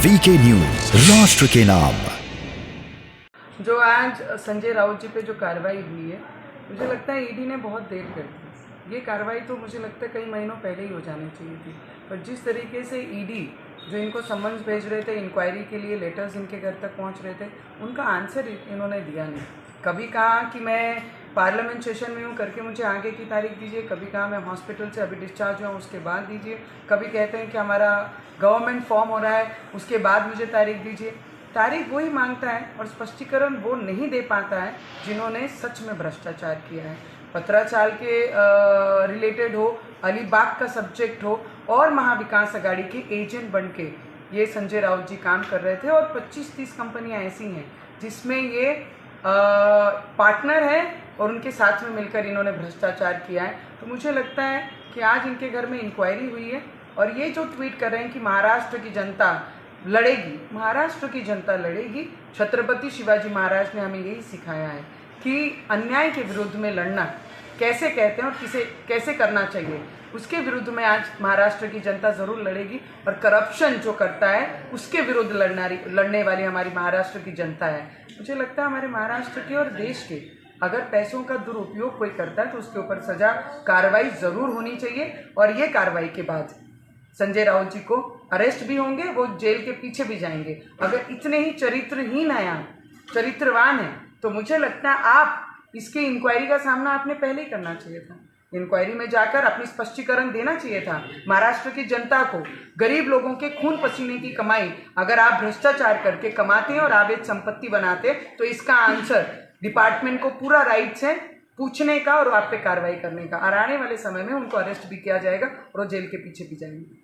VK news, राष्ट्र के नाम। जो आज संजय राउत जी पे जो कार्रवाई हुई है, मुझे लगता है ईडी ने बहुत देर कर दी। ये कार्रवाई तो मुझे लगता है कई महीनों पहले ही हो जानी चाहिए थी, पर जिस तरीके से ईडी जो इनको समन्स भेज रहे थे, इंक्वायरी के लिए लेटर्स इनके घर तक पहुंच रहे थे, उनका आंसर इन्होंने दिया नहीं। कभी कहा कि मैं पार्लियामेंट सेशन में हूँ करके मुझे आगे की तारीख दीजिए, कभी कहा मैं हॉस्पिटल से अभी डिस्चार्ज हुआ उसके बाद दीजिए, कभी कहते हैं कि हमारा गवर्नमेंट फॉर्म हो रहा है उसके बाद मुझे तारीख दीजिए। तारीख वही मांगता है और स्पष्टीकरण वो नहीं दे पाता है जिन्होंने सच में भ्रष्टाचार किया है। पत्राचाल के रिलेटेड हो, अलीबाग का सब्जेक्ट हो और महाविकास अघाड़ी के एजेंट बन के ये संजय राउत जी काम कर रहे थे। और 25-30 कंपनियां ऐसी हैं जिसमें ये पार्टनर है और उनके साथ में मिलकर इन्होंने भ्रष्टाचार किया है। तो मुझे लगता है कि आज इनके घर में इंक्वायरी हुई है और ये जो ट्वीट कर रहे हैं कि महाराष्ट्र की जनता लड़ेगी, महाराष्ट्र की जनता लड़ेगी। छत्रपति शिवाजी महाराज ने हमें यही सिखाया है कि अन्याय के विरुद्ध में लड़ना कैसे कहते हैं और कैसे करना चाहिए, उसके विरुद्ध में आज महाराष्ट्र की जनता ज़रूर लड़ेगी। और करप्शन जो करता है उसके विरुद्ध लड़ने वाली हमारी महाराष्ट्र की जनता है। मुझे लगता है हमारे महाराष्ट्र के और देश के अगर पैसों का दुरुपयोग कोई करता है तो उसके ऊपर सजा कार्रवाई ज़रूर होनी चाहिए। और ये कार्रवाई के बाद संजय राउत जी को अरेस्ट भी होंगे, वो जेल के पीछे भी जाएंगे। अगर इतने ही चरित्रहीन है, चरित्रवान है, तो मुझे लगता है आप इसकी इंक्वायरी का सामना आपने पहले ही करना चाहिए था। इंक्वायरी में जाकर अपनी स्पष्टीकरण देना चाहिए था महाराष्ट्र की जनता को। गरीब लोगों के खून पसीने की कमाई अगर आप भ्रष्टाचार करके कमाते हैं और अवैध संपत्ति बनाते तो इसका आंसर डिपार्टमेंट को पूरा राइट्स है पूछने का और आप पे कार्रवाई करने का। और आने वाले समय में उनको अरेस्ट भी किया जाएगा और वो जेल के पीछे भी जाएंगे।